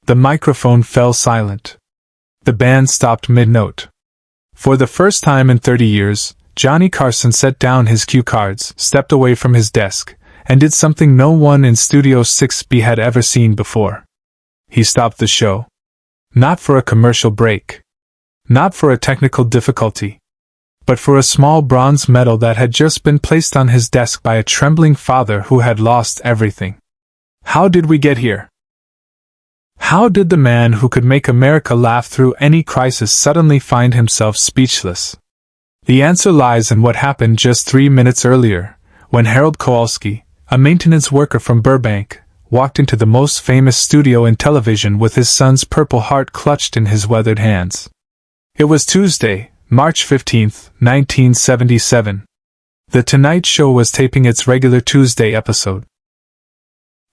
The microphone fell silent. The band stopped mid-note. For the first time in 30 years, Johnny Carson set down his cue cards, stepped away from his desk, and did something no one in Studio 6B had ever seen before. He stopped the show. Not for a commercial break. Not for a technical difficulty. But for a small bronze medal that had just been placed on his desk by a trembling father who had lost everything. How did we get here? How did the man who could make America laugh through any crisis suddenly find himself speechless? The answer lies in what happened just 3 minutes earlier, when Harold Kowalski, a maintenance worker from Burbank, walked into the most famous studio in television with his son's Purple Heart clutched in his weathered hands. It was Tuesday, March 15, 1977. The Tonight Show was taping its regular Tuesday episode.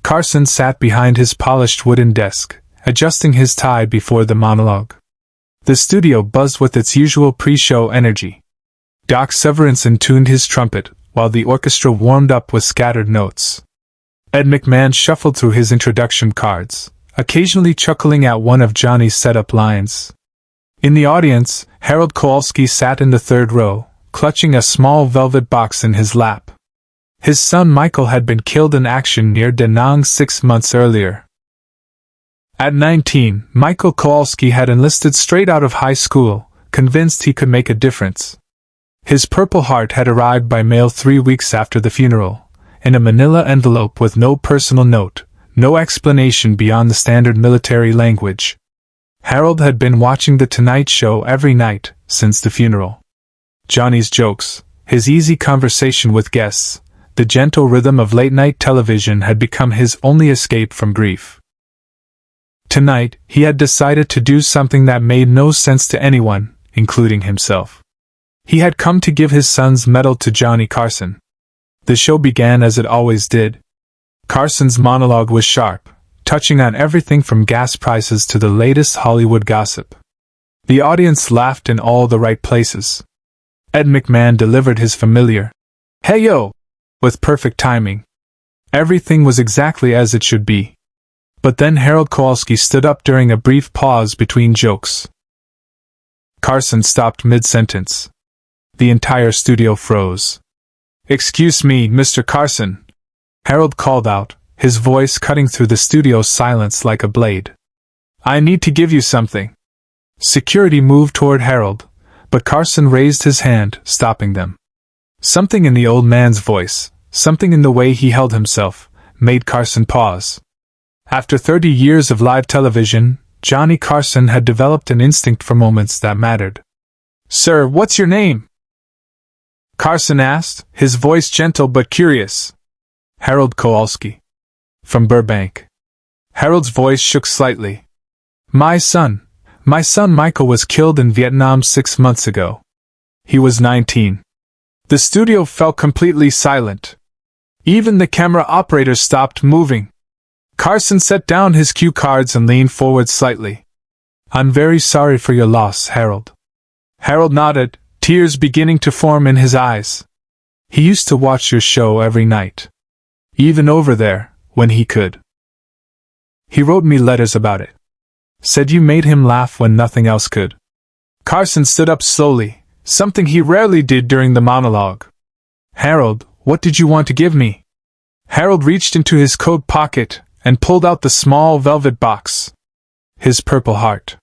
Carson sat behind his polished wooden desk, adjusting his tie before the monologue. The studio buzzed with its usual pre-show energy. Doc Severinsen tuned his trumpet, while the orchestra warmed up with scattered notes. Ed McMahon shuffled through his introduction cards, occasionally chuckling at one of Johnny's setup lines. In the audience, Harold Kowalski sat in the third row, clutching a small velvet box in his lap. His son Michael had been killed in action near Da Nang 6 months earlier. At 19, Michael Kowalski had enlisted straight out of high school, convinced he could make a difference. His Purple Heart had arrived by mail 3 weeks after the funeral, in a manila envelope with no personal note, no explanation beyond the standard military language. Harold had been watching The Tonight Show every night since the funeral. Johnny's jokes, his easy conversation with guests, the gentle rhythm of late-night television had become his only escape from grief. Tonight, he had decided to do something that made no sense to anyone, including himself. He had come to give his son's medal to Johnny Carson. The show began as it always did. Carson's monologue was sharp, touching on everything from gas prices to the latest Hollywood gossip. The audience laughed in all the right places. Ed McMahon delivered his familiar, "Hey yo!" with perfect timing. Everything was exactly as it should be. But then Harold Kowalski stood up during a brief pause between jokes. Carson stopped mid-sentence. The entire studio froze. "Excuse me, Mr. Carson," Harold called out, his voice cutting through the studio's silence like a blade. "I need to give you something." Security moved toward Harold, but Carson raised his hand, stopping them. Something in the old man's voice, something in the way he held himself, made Carson pause. After 30 years of live television, Johnny Carson had developed an instinct for moments that mattered. "Sir, what's your name?" Carson asked, his voice gentle but curious. "Harold Kowalski. From Burbank." Harold's voice shook slightly. My son Michael was killed in Vietnam 6 months ago. He was 19. The studio fell completely silent. Even the camera operator stopped moving. Carson set down his cue cards and leaned forward slightly. "I'm very sorry for your loss, Harold." Harold nodded, tears beginning to form in his eyes. He used to watch your show every night. Even over there, when he could. He wrote me letters about it. Said you made him laugh when nothing else could. Carson stood up slowly, something he rarely did during the monologue. "Harold, what did you want to give me?" Harold reached into his coat pocket and pulled out the small velvet box. His Purple Heart.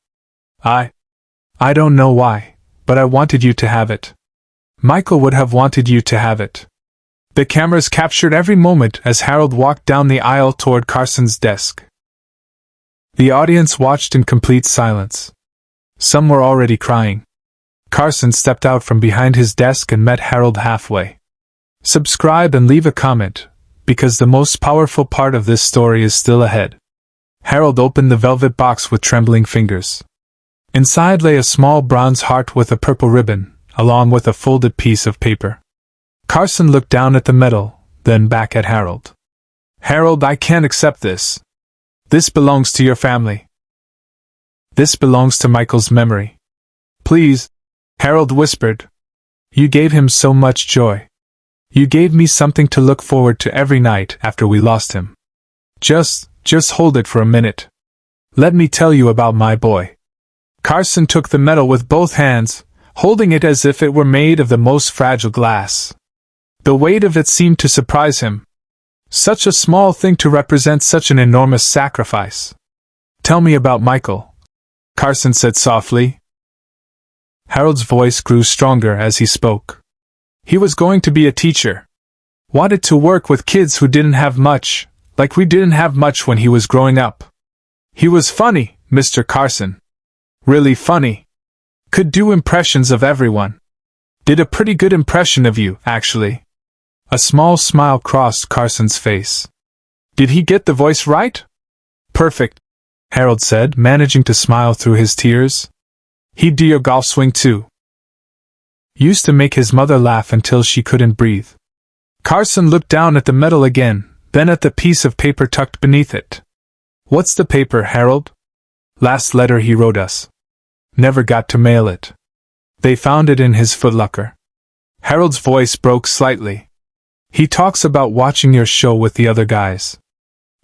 I don't know why, but I wanted you to have it. Michael would have wanted you to have it. The cameras captured every moment as Harold walked down the aisle toward Carson's desk. The audience watched in complete silence. Some were already crying. Carson stepped out from behind his desk and met Harold halfway. Subscribe and leave a comment, because the most powerful part of this story is still ahead. Harold opened the velvet box with trembling fingers. Inside lay a small bronze heart with a purple ribbon, along with a folded piece of paper. Carson looked down at the medal, then back at Harold. "Harold, I can't accept this. This belongs to your family. This belongs to Michael's memory. Please," Harold whispered. "You gave him so much joy. You gave me something to look forward to every night after we lost him. Just hold it for a minute." Let me tell you about my boy. Carson took the medal with both hands, holding it as if it were made of the most fragile glass. The weight of it seemed to surprise him. Such a small thing to represent such an enormous sacrifice. Tell me about Michael, Carson said softly. Harold's voice grew stronger as he spoke. He was going to be a teacher. Wanted to work with kids who didn't have much, like we didn't have much when he was growing up. He was funny, Mr. Carson. Really funny. Could do impressions of everyone. Did a pretty good impression of you, actually. A small smile crossed Carson's face. Did he get the voice right? Perfect, Harold said, managing to smile through his tears. He'd do your golf swing too. Used to make his mother laugh until she couldn't breathe. Carson looked down at the medal again, then at the piece of paper tucked beneath it. What's the paper, Harold? Last letter he wrote us. Never got to mail it. They found it in his footlocker. Harold's voice broke slightly. He talks about watching your show with the other guys.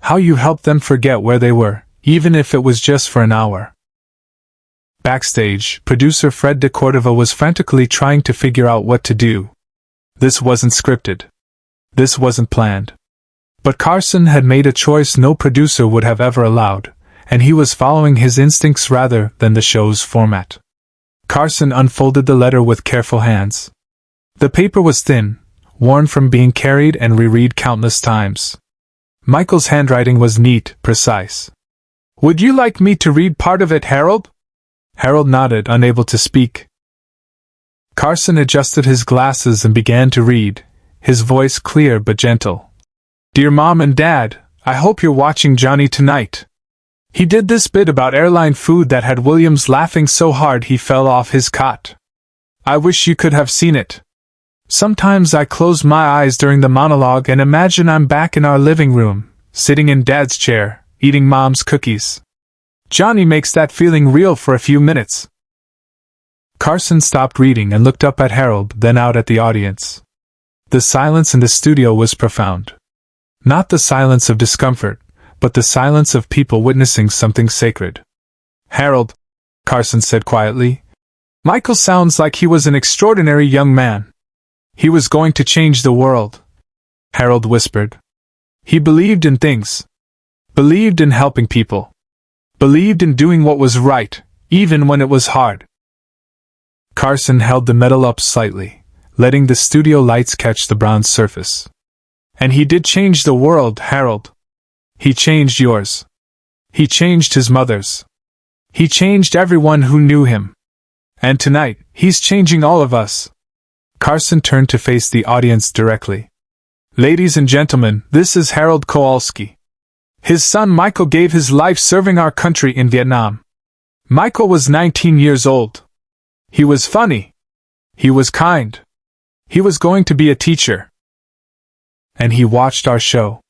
How you helped them forget where they were, even if it was just for an hour. Backstage, producer Fred de Cordova was frantically trying to figure out what to do. This wasn't scripted. This wasn't planned. But Carson had made a choice no producer would have ever allowed, and he was following his instincts rather than the show's format. Carson unfolded the letter with careful hands. The paper was thin, worn from being carried and reread countless times. Michael's handwriting was neat, precise. Would you like me to read part of it, Harold? Harold nodded, unable to speak. Carson adjusted his glasses and began to read, his voice clear but gentle. Dear Mom and Dad, I hope you're watching Johnny tonight. He did this bit about airline food that had Williams laughing so hard he fell off his cot. I wish you could have seen it. Sometimes I close my eyes during the monologue and imagine I'm back in our living room, sitting in Dad's chair, eating Mom's cookies. Johnny makes that feeling real for a few minutes. Carson stopped reading and looked up at Harold, then out at the audience. The silence in the studio was profound. Not the silence of discomfort, but the silence of people witnessing something sacred. Harold, Carson said quietly, Michael sounds like he was an extraordinary young man. He was going to change the world. Harold whispered. He believed in things. Believed in helping people. Believed in doing what was right, even when it was hard. Carson held the medal up slightly, letting the studio lights catch the bronze surface. And he did change the world, Harold. He changed yours. He changed his mother's. He changed everyone who knew him. And tonight, he's changing all of us. Carson turned to face the audience directly. Ladies and gentlemen, this is Harold Kowalski. His son Michael gave his life serving our country in Vietnam. Michael was 19 years old. He was funny. He was kind. He was going to be a teacher. And he watched our show.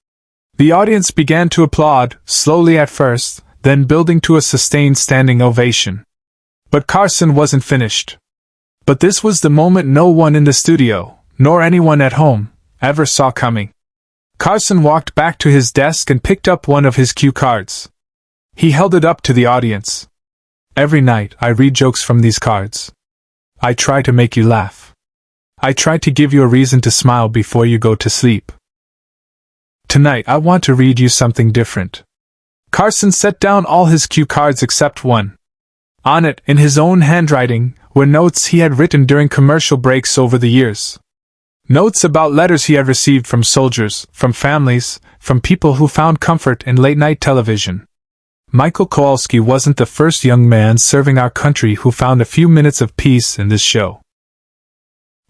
The audience began to applaud, slowly at first, then building to a sustained standing ovation. But Carson wasn't finished. But this was the moment no one in the studio, nor anyone at home, ever saw coming. Carson walked back to his desk and picked up one of his cue cards. He held it up to the audience. Every night I read jokes from these cards. I try to make you laugh. I try to give you a reason to smile before you go to sleep. Tonight I want to read you something different. Carson set down all his cue cards except one. On it, in his own handwriting, were notes he had written during commercial breaks over the years. Notes about letters he had received from soldiers, from families, from people who found comfort in late-night television. Michael Kowalski wasn't the first young man serving our country who found a few minutes of peace in this show.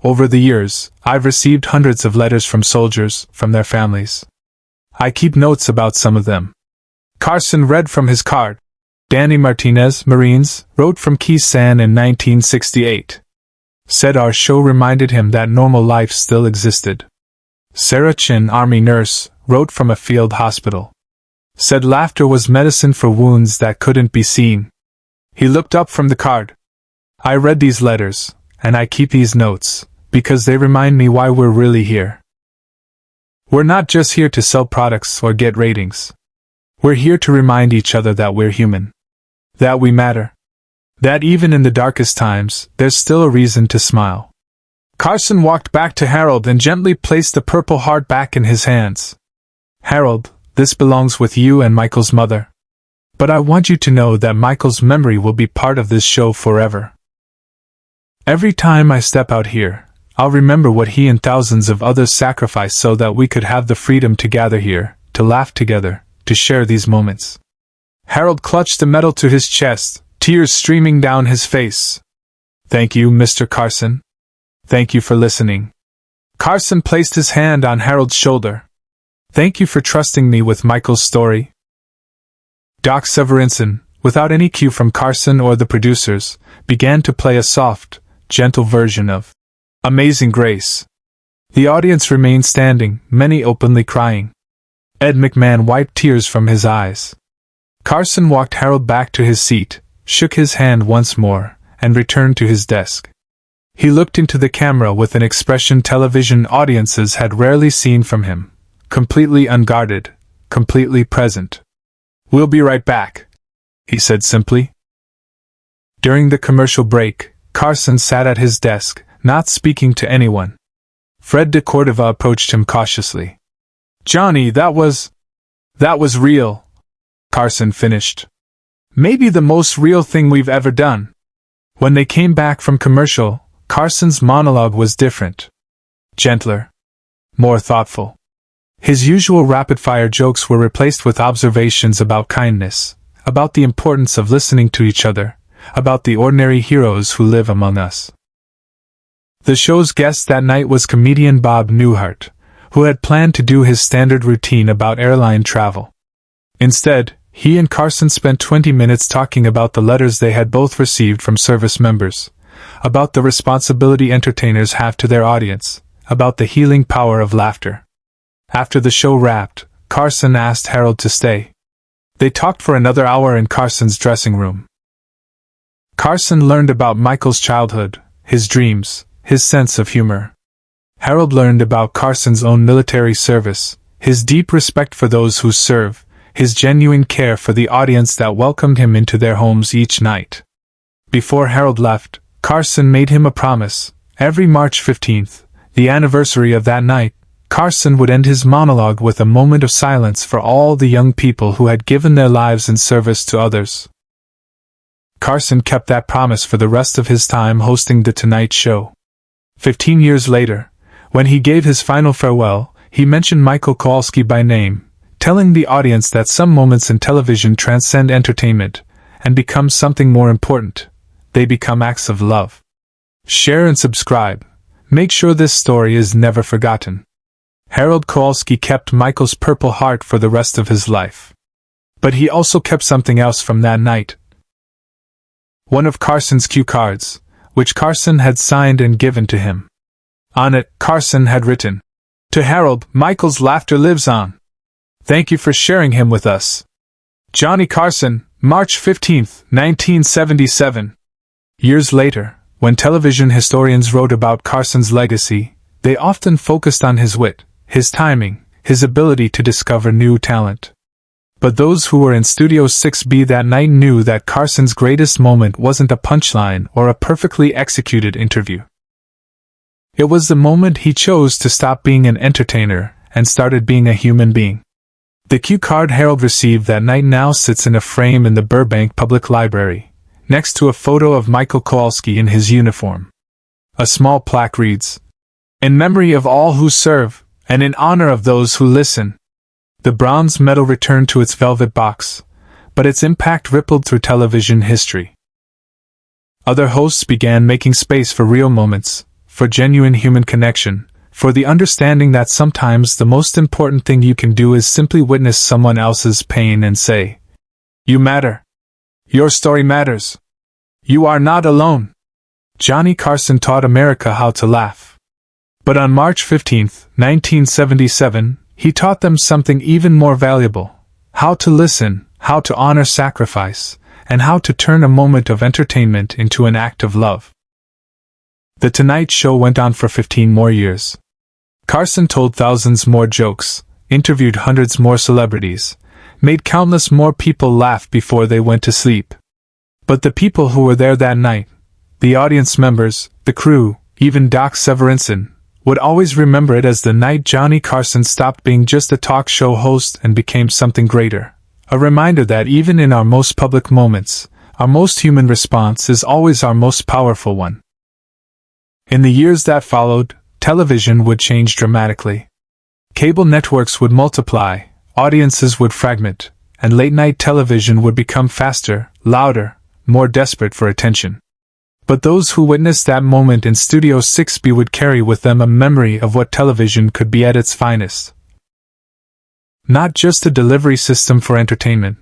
Over the years, I've received hundreds of letters from soldiers, from their families. I keep notes about some of them. Carson read from his card. Danny Martinez, Marines, wrote from Key San in 1968. Said our show reminded him that normal life still existed. Sarah Chin, Army nurse, wrote from a field hospital. Said laughter was medicine for wounds that couldn't be seen. He looked up from the card. I read these letters, and I keep these notes, because they remind me why we're really here. We're not just here to sell products or get ratings. We're here to remind each other that we're human. That we matter. That even in the darkest times, there's still a reason to smile. Carson walked back to Harold and gently placed the Purple Heart back in his hands. Harold, this belongs with you and Michael's mother. But I want you to know that Michael's memory will be part of this show forever. Every time I step out here, I'll remember what he and thousands of others sacrificed so that we could have the freedom to gather here, to laugh together, to share these moments. Harold clutched the medal to his chest, tears streaming down his face. Thank you, Mr. Carson. Thank you for listening. Carson placed his hand on Harold's shoulder. Thank you for trusting me with Michael's story. Doc Severinsen, without any cue from Carson or the producers, began to play a soft, gentle version of Amazing Grace. The audience remained standing, many openly crying. Ed McMahon wiped tears from his eyes. Carson walked Harold back to his seat, shook his hand once more, and returned to his desk. He looked into the camera with an expression television audiences had rarely seen from him, completely unguarded, completely present. "We'll be right back," he said simply. During the commercial break, Carson sat at his desk, not speaking to anyone. Fred de Cordova approached him cautiously. "Johnny, that was real," Carson finished. "Maybe the most real thing we've ever done." When they came back from commercial, Carson's monologue was different. Gentler. More thoughtful. His usual rapid-fire jokes were replaced with observations about kindness, about the importance of listening to each other, about the ordinary heroes who live among us. The show's guest that night was comedian Bob Newhart, who had planned to do his standard routine about airline travel. Instead, he and Carson spent 20 minutes talking about the letters they had both received from service members, about the responsibility entertainers have to their audience, about the healing power of laughter. After the show wrapped, Carson asked Harold to stay. They talked for another hour in Carson's dressing room. Carson learned about Michael's childhood, his dreams, his sense of humor. Harold learned about Carson's own military service, his deep respect for those who serve, his genuine care for the audience that welcomed him into their homes each night. Before Harold left, Carson made him a promise. Every March 15th, the anniversary of that night, Carson would end his monologue with a moment of silence for all the young people who had given their lives in service to others. Carson kept that promise for the rest of his time hosting The Tonight Show. 15 years later, when he gave his final farewell, he mentioned Michael Kowalski by name, telling the audience that some moments in television transcend entertainment and become something more important. They become acts of love. Share and subscribe. Make sure this story is never forgotten. Harold Kowalski kept Michael's Purple Heart for the rest of his life. But he also kept something else from that night. One of Carson's cue cards, which Carson had signed and given to him. On it, Carson had written, "To Harold, Michael's laughter lives on. Thank you for sharing him with us. Johnny Carson, March 15, 1977. Years later, when television historians wrote about Carson's legacy, they often focused on his wit, his timing, his ability to discover new talent. But those who were in Studio 6B that night knew that Carson's greatest moment wasn't a punchline or a perfectly executed interview. It was the moment he chose to stop being an entertainer and started being a human being. The cue card Harold received that night now sits in a frame in the Burbank Public Library, next to a photo of Michael Kowalski in his uniform. A small plaque reads, "In memory of all who serve, and in honor of those who listen." The bronze medal returned to its velvet box, but its impact rippled through television history. Other hosts began making space for real moments, for genuine human connection, for the understanding that sometimes the most important thing you can do is simply witness someone else's pain and say, "You matter. Your story matters. You are not alone." Johnny Carson taught America how to laugh. But on March 15, 1977, he taught them something even more valuable: how to listen, how to honor sacrifice, and how to turn a moment of entertainment into an act of love. The Tonight Show went on for 15 more years. Carson told thousands more jokes, interviewed hundreds more celebrities, made countless more people laugh before they went to sleep. But the people who were there that night, the audience members, the crew, even Doc Severinsen, would always remember it as the night Johnny Carson stopped being just a talk show host and became something greater. A reminder that even in our most public moments, our most human response is always our most powerful one. In the years that followed, television would change dramatically. Cable networks would multiply, audiences would fragment, and late-night television would become faster, louder, more desperate for attention. But those who witnessed that moment in Studio 6B would carry with them a memory of what television could be at its finest. Not just a delivery system for entertainment,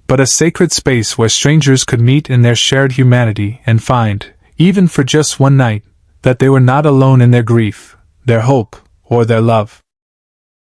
but a sacred space where strangers could meet in their shared humanity and find, even for just one night, that they were not alone in their grief, their hope, or their love.